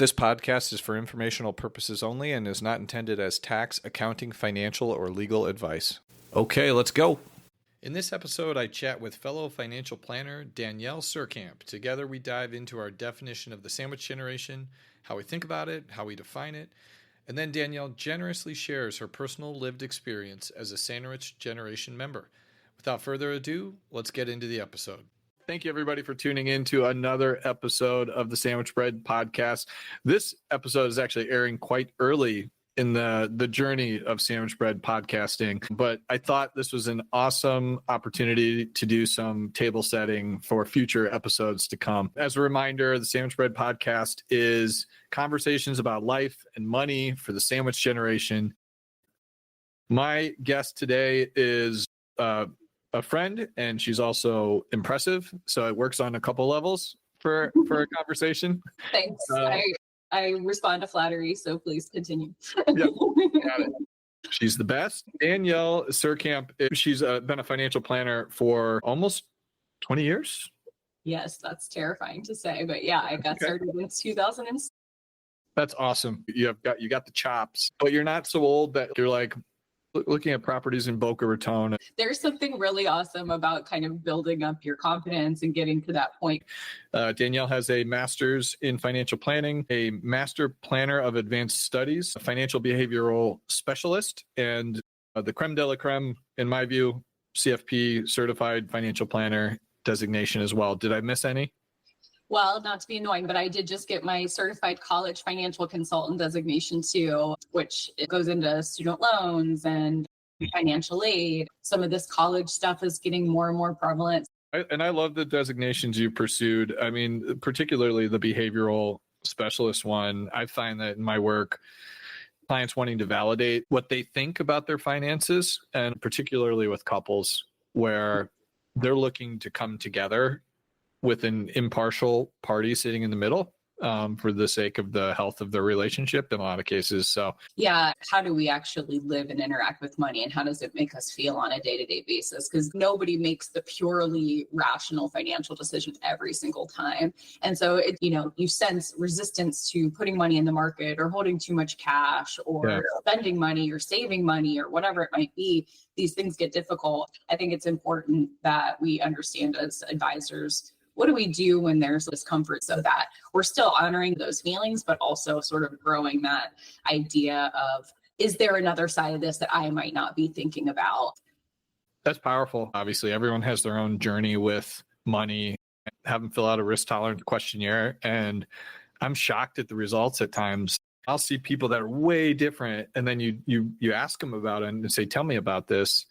This podcast is for informational purposes only and is not intended as tax, accounting, financial, or legal advice. Okay, let's go. In this episode, I chat with fellow financial planner Danielle Seurkamp. Together, we dive into our definition of the sandwich generation, how we think about it, how we define it, and then Danielle generously shares her personal lived experience as a sandwich generation member. Without further ado, let's get into the episode. Thank you, everybody, for tuning in to another episode of the Sandwich Bread Podcast. This episode is actually airing quite early in the journey of Sandwich Bread podcasting, but I thought this was an awesome opportunity to do some table setting for future episodes to come. As a reminder, the Sandwich Bread Podcast is conversations about life and money for the sandwich generation. My guest today is a friend, and she's also impressive. So it works on a couple levels for a conversation. Thanks. I respond to flattery, so please continue. Yep, got it. She's the best. Danielle Seurkamp, she's been a financial planner for almost 20 years. Yes, that's terrifying to say, but yeah, I got started in 2006. That's awesome. You got the chops, but you're not so old that you're like looking at properties in Boca Raton. There's something really awesome about kind of building up your confidence and getting to that point. Danielle has a master's in financial planning, a master planner of advanced studies, a financial behavioral specialist, and the creme de la creme, in my view, CFP certified financial planner designation as well. Did I miss any? Well, not to be annoying, but I did just get my certified college financial consultant designation too, which it goes into student loans and financial aid. Some of this college stuff is getting more and more prevalent. And I love the designations you pursued. I mean, particularly the behavioral specialist one. I find that in my work, clients wanting to validate what they think about their finances, and particularly with couples where they're looking to come together with an impartial party sitting in the middle for the sake of the health of their relationship in a lot of cases. So yeah, how do we actually live and interact with money, and how does it make us feel on a day-to-day basis? Because nobody makes the purely rational financial decision every single time. And so you sense resistance to putting money in the market or holding too much cash or spending money or saving money or whatever it might be. These things get difficult. I think it's important that we understand as advisors, what do we do when there's discomfort, so that we're still honoring those feelings, but also sort of growing that idea of, is there another side of this that I might not be thinking about? That's powerful. Obviously, everyone has their own journey with money. Have them fill out a risk tolerance questionnaire, and I'm shocked at the results at times. I'll see people that are way different, and then you ask them about it and say, tell me about this.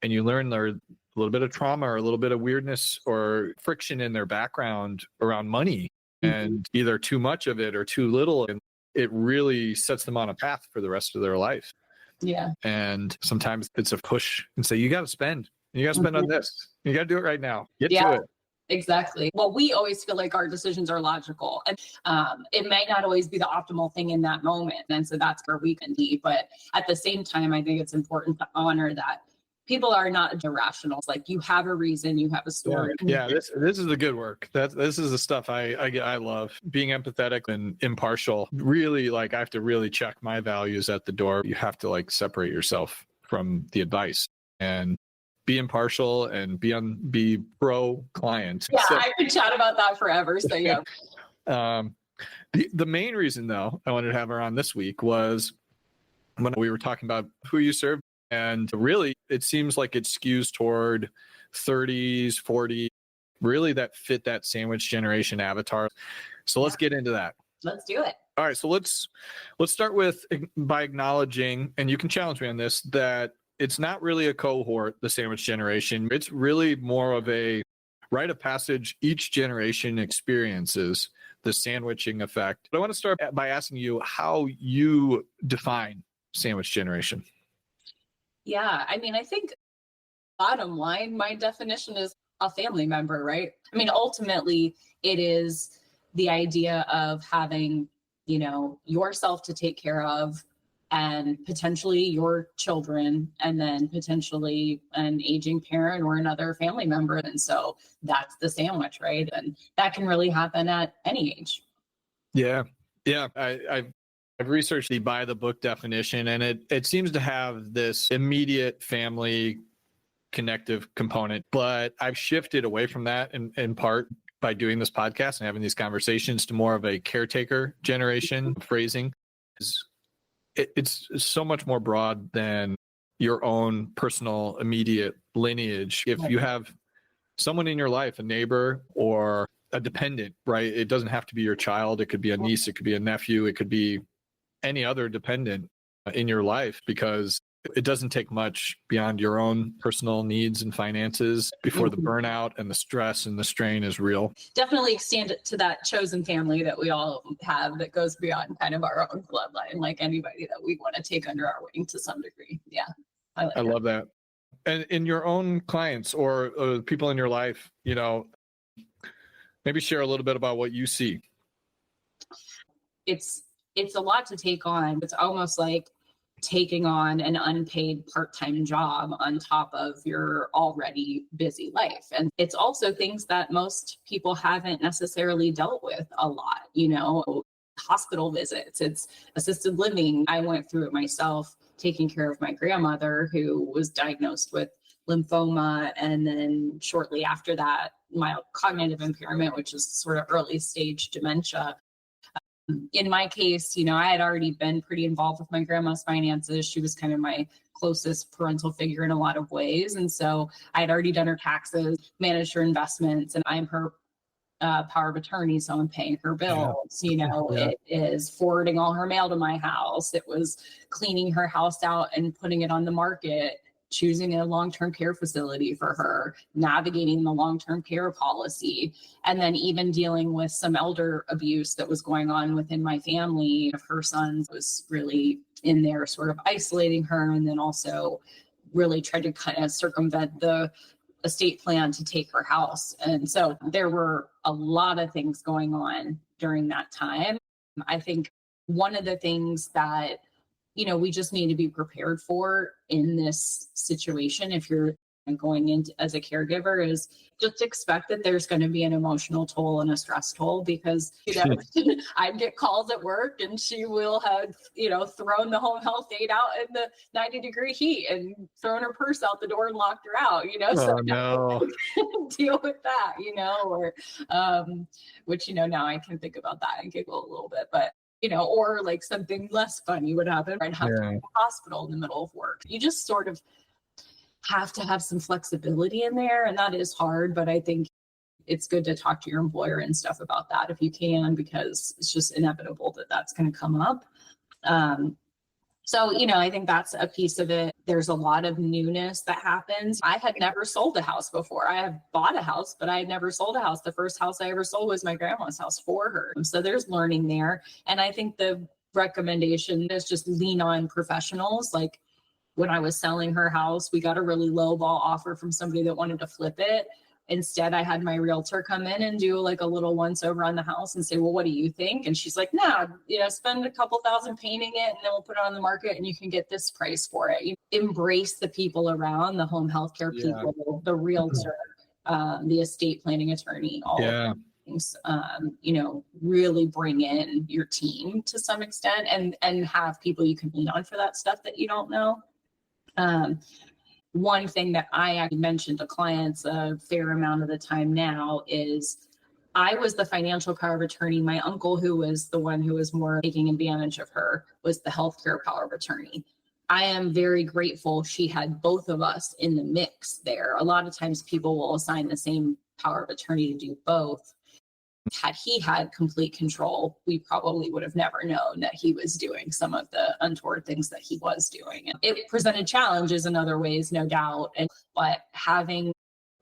And you learn their a little bit of trauma or a little bit of weirdness or friction in their background around money, and either too much of it or too little. And it really sets them on a path for the rest of their life. Yeah. And sometimes it's a push and say, you got to spend. You got to spend on this. You got to do it right now. Get to it. Exactly. Well, we always feel like our decisions are logical, and it may not always be the optimal thing in that moment. And so that's where we can be. But at the same time, I think it's important to honor that people are not irrational. It's like, you have a reason, you have a story. Yeah, this is the good work. This is the stuff I love. Being empathetic and impartial. Really, like, I have to really check my values at the door. You have to like separate yourself from the advice and be impartial and be pro client. Yeah, so, I could chat about that forever. So yeah. The main reason though I wanted to have her on this week was when we were talking about who you serve. And really, it seems like it skews toward 30s, 40s, really that fit that sandwich generation avatar. So let's get into that. Let's do it. All right. So let's start with by acknowledging, and you can challenge me on this, that it's not really a cohort, the sandwich generation. It's really more of a rite of passage. Each generation experiences the sandwiching effect. But I want to start by asking you how you define sandwich generation. Yeah, I mean, I think bottom line, my definition is a family member, right? I mean, ultimately, it is the idea of having, yourself to take care of, and potentially your children, and then potentially an aging parent or another family member. And so that's the sandwich, right? And that can really happen at any age. Yeah. Yeah, I've researched the by the book definition, and it seems to have this immediate family connective component, but I've shifted away from that in part by doing this podcast and having these conversations to more of a caretaker generation phrasing. It's so much more broad than your own personal immediate lineage. If you have someone in your life, a neighbor or a dependent, right? It doesn't have to be your child. It could be a niece. It could be a nephew. It could be any other dependent in your life, because it doesn't take much beyond your own personal needs and finances before the burnout and the stress and the strain is real. Definitely extend it to that chosen family that we all have that goes beyond kind of our own bloodline, like anybody that we want to take under our wing to some degree. Yeah. I love that. And in your own clients or people in your life, maybe share a little bit about what you see. It's a lot to take on. It's almost like taking on an unpaid part-time job on top of your already busy life. And it's also things that most people haven't necessarily dealt with a lot, hospital visits, it's assisted living. I went through it myself, taking care of my grandmother who was diagnosed with lymphoma. And then shortly after that, mild cognitive impairment, which is sort of early stage dementia. In my case, I had already been pretty involved with my grandma's finances. She was kind of my closest parental figure in a lot of ways. And so I had already done her taxes, managed her investments, and I'm her power of attorney. So I'm paying her bills. It is forwarding all her mail to my house. It was cleaning her house out and putting it on the market, choosing a long-term care facility for her, navigating the long-term care policy, and then even dealing with some elder abuse that was going on within my family. Her son was really in there sort of isolating her, and then also really tried to kind of circumvent the estate plan to take her house. And so there were a lot of things going on during that time. I think one of the things that we just need to be prepared for in this situation, if you're going into as a caregiver, is just expect that there's going to be an emotional toll and a stress toll, because I get calls at work and she will have thrown the home health aide out in the 90-degree heat and thrown her purse out the door and locked her out, so no. deal with that, or which now I can think about that and giggle a little bit, but or like something less funny would happen. I'd have to go to the hospital in the middle of work. You just sort of have to have some flexibility in there. And that is hard, but I think it's good to talk to your employer and stuff about that if you can, because it's just inevitable that that's going to come up. So, I think that's a piece of it. There's a lot of newness that happens. I had never sold a house before. I have bought a house, but I had never sold a house. The first house I ever sold was my grandma's house for her. So there's learning there. And I think the recommendation is just lean on professionals. Like when I was selling her house, we got a really low ball offer from somebody that wanted to flip it. Instead, I had my realtor come in and do like a little once over on the house and say, well, what do you think? And she's like, nah, spend a couple $1,000 painting it and then we'll put it on the market and you can get this price for it. You embrace the people around, the home health care people, the realtor, the estate planning attorney, all of things, really bring in your team to some extent and have people you can lean on for that stuff that you don't know. One thing that I actually mentioned to clients a fair amount of the time now is I was the financial power of attorney. My uncle, who was the one who was more taking advantage of her, was the healthcare power of attorney. I am very grateful she had both of us in the mix there. A lot of times people will assign the same power of attorney to do both. Had he had complete control, we probably would have never known that he was doing some of the untoward things that he was doing. It presented challenges in other ways, no doubt, but having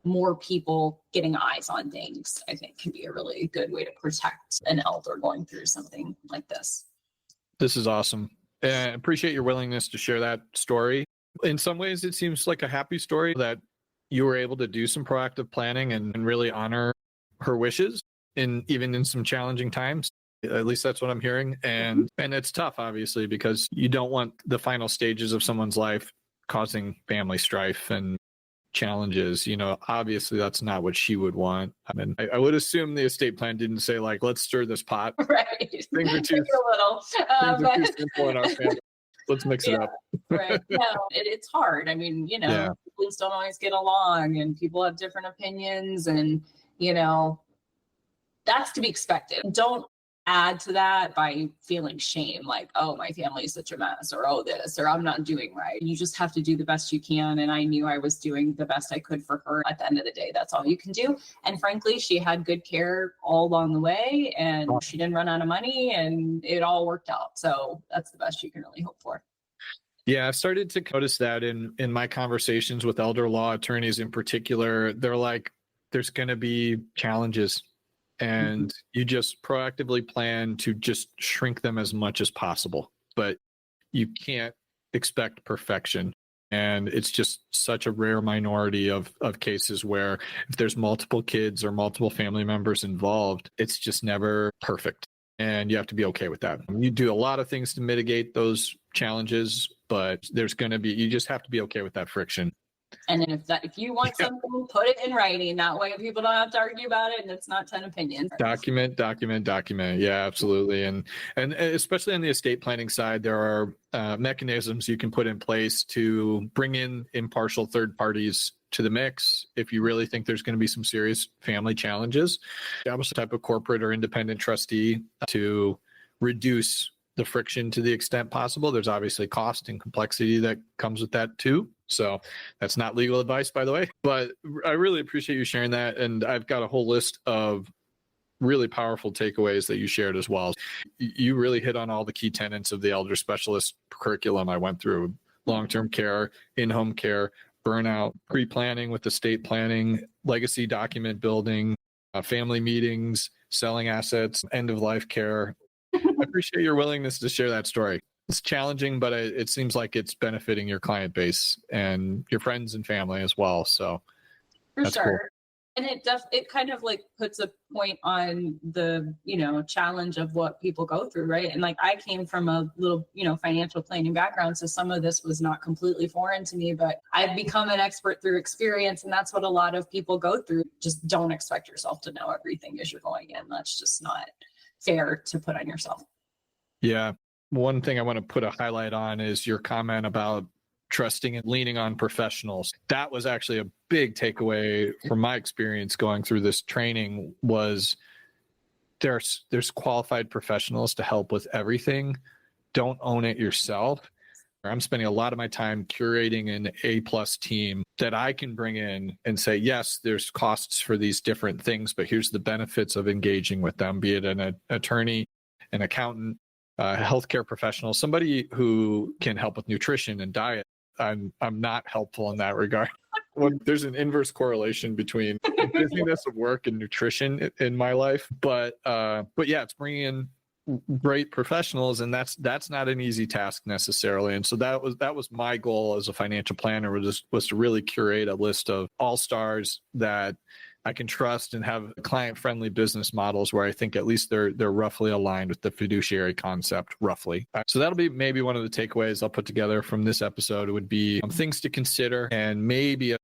more people getting eyes on things, I think, can be a really good way to protect an elder going through something like this. This is awesome. And I appreciate your willingness to share that story. In some ways, it seems like a happy story that you were able to do some proactive planning and really honor her wishes. Even in some challenging times, at least that's what I'm hearing. And it's tough, obviously, because you don't want the final stages of someone's life causing family strife and challenges, obviously that's not what she would want. I mean, I would assume the estate plan didn't say like, let's stir this pot. Right. Things are too, a little, things are too simple in our family. Let's mix it up. Right. No, it's hard. I mean, siblings don't always get along and people have different opinions and, that's to be expected. Don't add to that by feeling shame, like, oh, my family is such a mess, or oh, this, or I'm not doing right. You just have to do the best you can. And I knew I was doing the best I could for her. At the end of the day, that's all you can do. And frankly, she had good care all along the way and she didn't run out of money and it all worked out. So that's the best you can really hope for. Yeah, I've started to notice that in my conversations with elder law attorneys in particular. They're like, there's going to be challenges. And you just proactively plan to just shrink them as much as possible. But you can't expect perfection. And it's just such a rare minority of cases where if there's multiple kids or multiple family members involved, it's just never perfect. And you have to be okay with that. You do a lot of things to mitigate those challenges, but you just have to be okay with that friction. And then if you want something, put it in writing. That way people don't have to argue about it and it's not 10 opinions. Document. Yeah, absolutely. And especially on the estate planning side, there are mechanisms you can put in place to bring in impartial third parties to the mix if you really think there's going to be some serious family challenges. Establish a type of corporate or independent trustee to reduce the friction to the extent possible. There's obviously cost and complexity that comes with that too. So that's not legal advice, by the way, but I really appreciate you sharing that. And I've got a whole list of really powerful takeaways that you shared as well. You really hit on all the key tenets of the elder specialist curriculum I went through: long-term care, in-home care, burnout, pre-planning with estate planning, legacy document building, family meetings, selling assets, end-of-life care. I appreciate your willingness to share that story. It's challenging, but it seems like it's benefiting your client base and your friends and family as well. So for sure. Cool. And it kind of like puts a point on the, challenge of what people go through. Right. And like, I came from a little, financial planning background. So some of this was not completely foreign to me, but I've become an expert through experience. And that's what a lot of people go through. Just don't expect yourself to know everything as you're going in. That's just not fair to put on yourself. Yeah. One thing I want to put a highlight on is your comment about trusting and leaning on professionals. That was actually a big takeaway from my experience going through this training. Was there's qualified professionals to help with everything. Don't own it yourself. I'm spending a lot of my time curating an A+ team that I can bring in and say, yes, there's costs for these different things, but here's the benefits of engaging with them, be it an attorney, an accountant, a healthcare professional, somebody who can help with nutrition and diet. I'm not helpful in that regard. There's an inverse correlation between the busyness of work and nutrition in my life, but yeah, it's bringing in great professionals, and that's not an easy task necessarily. And so that was my goal as a financial planner, was to really curate a list of all stars that I can trust and have client-friendly business models where I think at least they're roughly aligned with the fiduciary concept, roughly. So that'll be maybe one of the takeaways I'll put together from this episode. Would be things to consider and maybe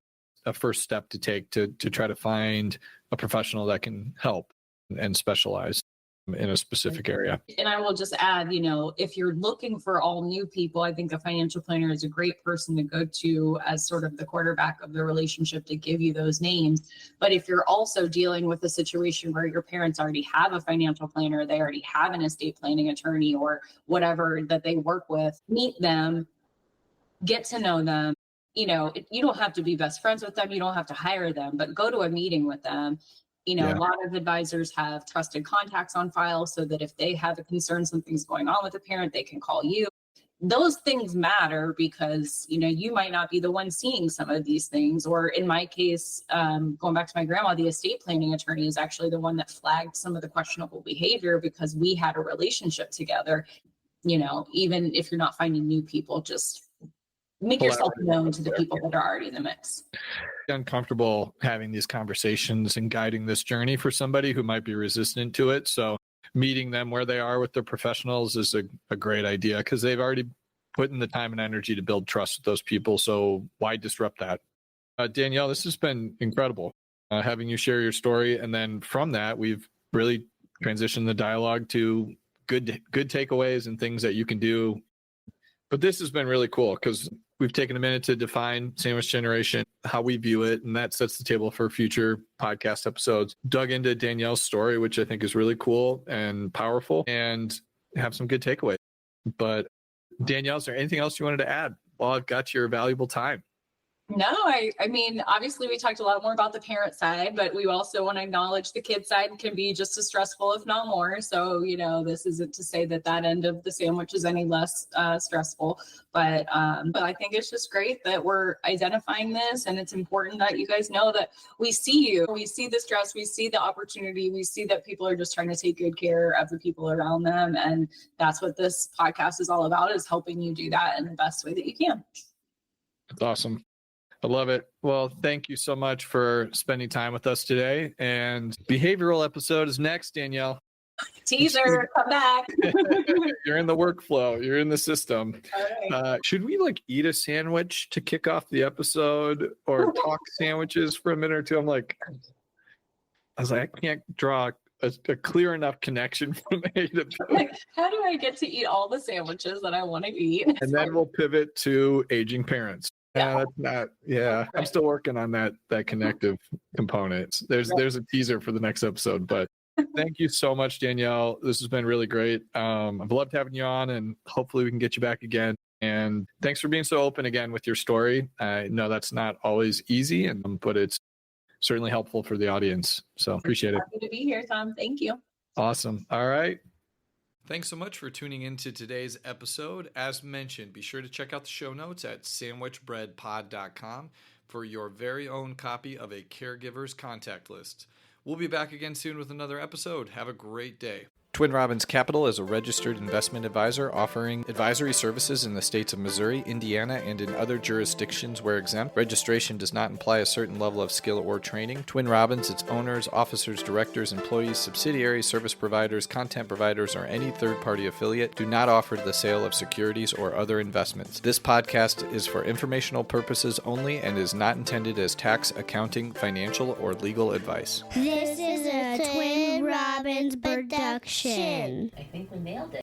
a first step to take to try to find a professional that can help and specialize in a specific area. And I will just add, if you're looking for all new people, I think a financial planner is a great person to go to as sort of the quarterback of the relationship to give you those names. But if you're also dealing with a situation where your parents already have a financial planner, they already have an estate planning attorney or whatever that they work with, meet them, get to know them. You don't have to be best friends with them. You don't have to hire them, but go to a meeting with them. A lot of advisors have trusted contacts on file so that if they have a concern, something's going on with a parent, they can call you. Those things matter because, you might not be the one seeing some of these things. Or in my case, going back to my grandma, the estate planning attorney is actually the one that flagged some of the questionable behavior because we had a relationship together. Even if you're not finding new people, just make yourself known to the people that are already in the mix. Uncomfortable having these conversations and guiding this journey for somebody who might be resistant to it. So meeting them where they are with their professionals is a great idea because they've already put in the time and energy to build trust with those people. So why disrupt that? Danielle, this has been incredible having you share your story. And then from that, we've really transitioned the dialogue to good takeaways and things that you can do. But this has been really cool because we've taken a minute to define sandwich generation, how we view it, and that sets the table for future podcast episodes. Dug into Danielle's story, which I think is really cool and powerful, and have some good takeaways. But Danielle, is there anything else you wanted to add while I've got your valuable time? No, I mean, obviously we talked a lot more about the parent side, but we also want to acknowledge the kid side can be just as stressful, if not more. So, this isn't to say that end of the sandwich is any less stressful, but I think it's just great that we're identifying this, and it's important that you guys know that we see you, we see the stress, we see the opportunity, we see that people are just trying to take good care of the people around them. And that's what this podcast is all about, is helping you do that in the best way that you can. That's awesome. I love it. Well, thank you so much for spending time with us today. And behavioral episode is next, Danielle. Teaser, come back. You're in the workflow. You're in the system. Right. Should we eat a sandwich to kick off the episode or talk sandwiches for a minute or two? I can't draw a clear enough connection from A to B. How do I get to eat all the sandwiches that I want to eat? And then we'll pivot to aging parents. I'm still working on that connective component. There's a teaser for the next episode, but thank you so much, Danielle. This has been really great. I've loved having you on, and hopefully we can get you back again. And thanks for being so open again with your story. I know that's not always easy, but it's certainly helpful for the audience. So appreciate it. Happy to be here, Tom. Thank you. Awesome. All right. Thanks so much for tuning into today's episode. As mentioned, be sure to check out the show notes at sandwichbreadpod.com for your very own copy of a caregiver's contact list. We'll be back again soon with another episode. Have a great day. Twin Robins Capital is a registered investment advisor offering advisory services in the states of Missouri, Indiana, and in other jurisdictions where exempt. Registration does not imply a certain level of skill or training. Twin Robins, its owners, officers, directors, employees, subsidiaries, service providers, content providers, or any third-party affiliate do not offer the sale of securities or other investments. This podcast is for informational purposes only and is not intended as tax, accounting, financial, or legal advice. This is a Twin Robins production. I think we nailed it.